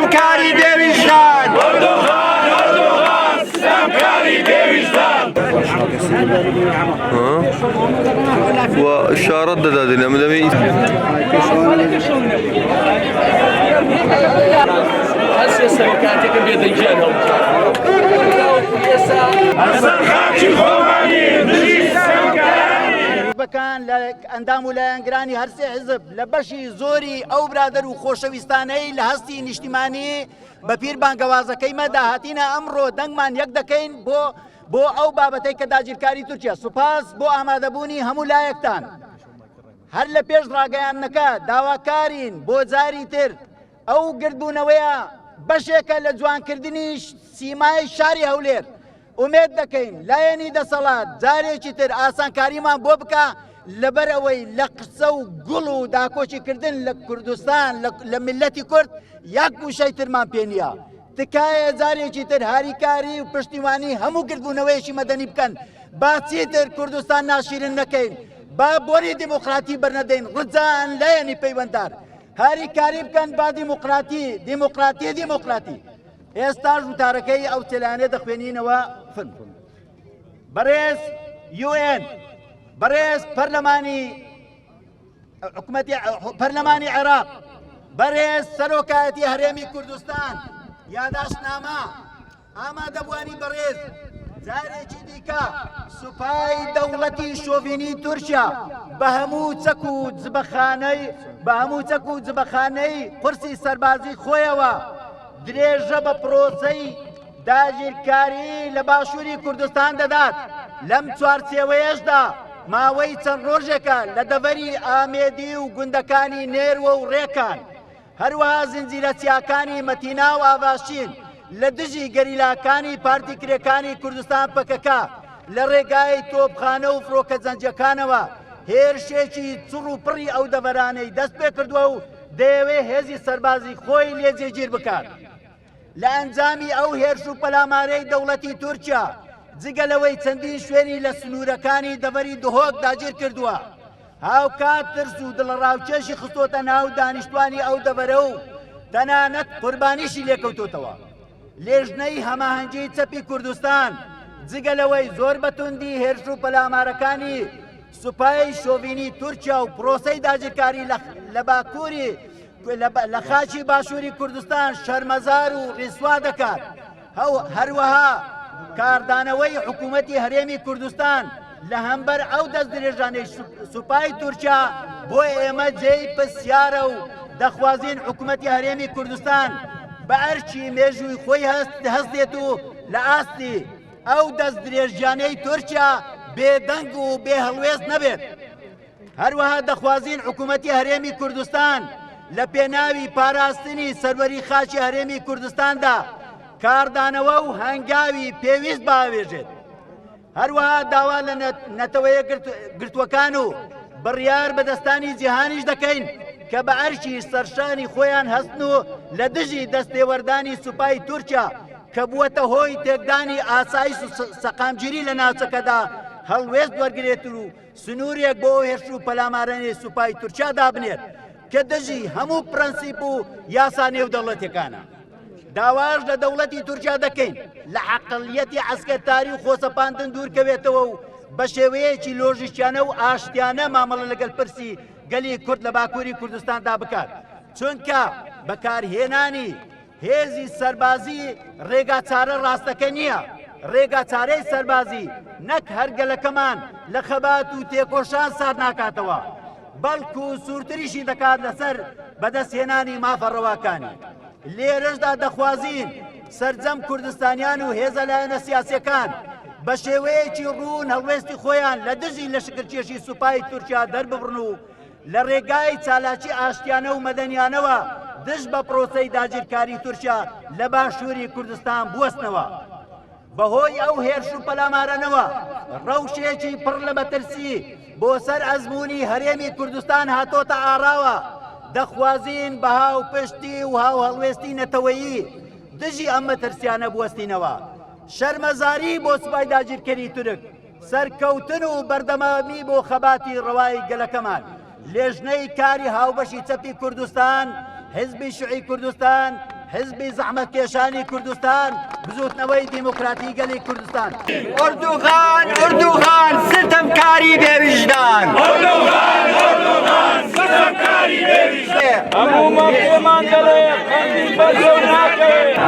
ستەمکاری بێویژدان وإشارات دادين أما دمي بەکان لە ئەندام و لایەنگرانی هەرسێ حزب لە بەشی زۆری ئەو برادەر و خۆشەویستانەی لە هەستی نیشتیمانی بە پیر بانگەوازەکەی مەدا هاتینە ئەمڕۆ دەنگمان یەک دەکەین بۆ ئەو بابەتەی کە داگیرکاری تورکیا. سوپاس بۆ ئامادەبوونی هەموو لایەکتان. هەر لە پێش ڕاگەیانەکە داواکارین بۆ جاری تر ئەو گردبوونەوەیە بەشێکە لە جوانکردنی سیمای شاری هەولێر. ئومێد دەکەین لایەنی دەسەڵات جارێکی تر ئاسانکاریمان بۆ بکە لەبەر ئەوەی لە قسە و گوڵ و داکۆچیکردن لە کوردستان لە میلەتی کورد یەک گوشەی ترمان پێ نییە. تکایە جارێکی تر هاریکاری و پشتیوانی هەموو گردبوونەوەیەکی مەدەنی بکەن. با چیتر کوردستان ناشیرن نەکەین، با بۆری دیموکراتی بەرنەدەین. ڕجان لایەنی پەیوەنددار هاریکاری بکەن با دیموکراتی. ئێستاش وتارەکەی ئەو تێلانێ دەخوێنینەوە فن. بەڕێز UN، بەڕێز پەرلەمانی عێراق، بەڕێز سەرۆکایەتی هەرێمی کوردستان، یاداشنامە ئامادەبوانی بەڕێز جارێکی دیکە سوپای دەوڵەتی شۆڤینی تورکیا بە هەموو چەک و جبەخانەی قورسی سەربازی خۆیەوە درێژە بە پرۆسەی داگیرکاری لە باشووری کوردستان دەدات. لەم چوارچێوەیەشدا ماوەی چەند ڕۆژێکە لە دەڤەری ئامێدی و گوندەکانی نێروە و ڕێکان، هەروەها زنجیرە چیاکانی مەتینا و ئاڤاشین لە دژی گەریلاکانی پارتی کرێکانی کوردستان پەکەکە لە ڕێگای تۆپخانە و فڕۆکە جەنجەکانەوە هێرشێکی چڕ و پڕی ئەو دەڤەرانەی دەست پێ کردووە و دەیەوێ هێزی سەربازی خۆی لێ جێگیر بکات. لە ئەنجامی ئەو هێرش و پەلامارەی دەوڵەتی تورکیا جگەلەوەی چەندین شوێنی لە سنوورەکانی دەڤەری دهۆک داگیر کردووە. هاوکات ترس و دڵڕاوکێشی خستۆتە ناو دانیشتوانی ئەو دەڤەرە و تەنانەت قوربانیشی لێکەوتۆتەوە. لێژنەی هەماهەنگی چەپی کوردستان جگەلەوەی زۆر بەتوندی هێرش و پەلامارەکانی سوپای شۆڤینی تورکیا و پرۆسەی داگیرکاری لە باکووری لە خاچی باشووری کوردستان شەرمەزار و ڕیسوا دەکات. هەروەها کاردانەوەی حکوومەتی هەرێمی کوردستان لە هەمبەر ئەو دەست درێژانەی سوپای تورکیا بۆ ئێمە جێی پرسیارە و دەخوازین حکوومەتی هەرێمی کوردستان بە ئەرچی مێژووی خۆی هەستێت و لە ئاستی ئەو دەست درێژیانەی تورکیا بێدەنگ و بێ هەڵوێست نەبێت. هەروەها دەخوازین حکوومەتی هەرێمی کوردستان لە پێناوی پاراستنی سەروەری خاچی هەرێمی کوردستاندا کاردانەوە و هەنگاوی پێویست باوێژێت. هەروەها داوا لە نەتەوەیە گرتوەکان و بڕیار بەدەستانی جیهانیش دەکەین کە بە ئەرشی سەرشانی خۆیان هەستن و لە دژی دەستێوەردانی سوپای تورکیا کە بووەتە هۆی تێکدانی ئاسایش و سەقامگیری لە ناوچەکەدا هەڵوێست وەرگێت و سنوورێک بۆ هێرش و پەلامارانی سوپای تورکیا دابنێت کە دژی هەموو پرەنسیپ و یاسا نێودەوڵەتیەکانە. داواش لە دەوڵەتی تورکیا دەکەین لە عەقڵیەتی عەسکەرتاری و خۆسەپاندن دوورکەوێتەوە و بە شێوەیەکی لۆژیکیانە و ئاشتیانە مامەڵە لەگەڵ پرسی گەلی کورد لە باکووری کوردستاندا بکات، چونکە بەکارهێنانی هێزی سەربازی ڕێگاچارە ڕاستەکە نییە. ڕێگاچارەی سەربازی نەک هەرگەلەکەمان لە خەبات و تێکۆشان سار ناکاتەوە، بەڵکو سوورتریشی دەکات لەسەر بەدەستهێنانی مافەڕەواکانی. لێرەشدا دەخوازین سەرجەم کوردستانیان و هێزە لایەنە سیاسیەکان بە شێوەیەکی ڕوون هەڵوێستی خۆیان لە دژی لەشکرکێشی سوپای تورکیا دەرببڕن و لە ڕێگای چالاکی ئاشتیانە و مەدەنیانەوە دژ بە پرۆسەی داگیرکاری تورکیا لە باشووری کوردستان بوەستنەوە. بەهۆی ئەو هێرش و پەلامارانەوە ڕەوشێکی پڕ لە مەترسی بۆ سەر ئەزموونی هەرێمی کوردستان هاتۆتە ئاراوە. دەخوازین بە هاو پشتی و هاو هەڵوێستی نەتەوەیی دژی ئەم مەترسیانە بوەستینەوە. شەرمەزاری بۆ سوپای داگیرکەری تورک، سەرکەوتن و بەردەمامی بۆ خەباتی ڕەوای گەلەکەمان، لێژنەی کاری هاوبەشی چەپی کوردستان، حزبی شوعی کوردستان، حزبی زەحمەتکێشانی کوردستان بزوتنەوەی دیموکراتی گەلی کوردستان. ئوردوغان ئوردوغان ستەمکاری بێویژدان ستەمکاری بێویژدان هەموو مەفهومان دەڵێ قەندی بەرزە و ناکەوێت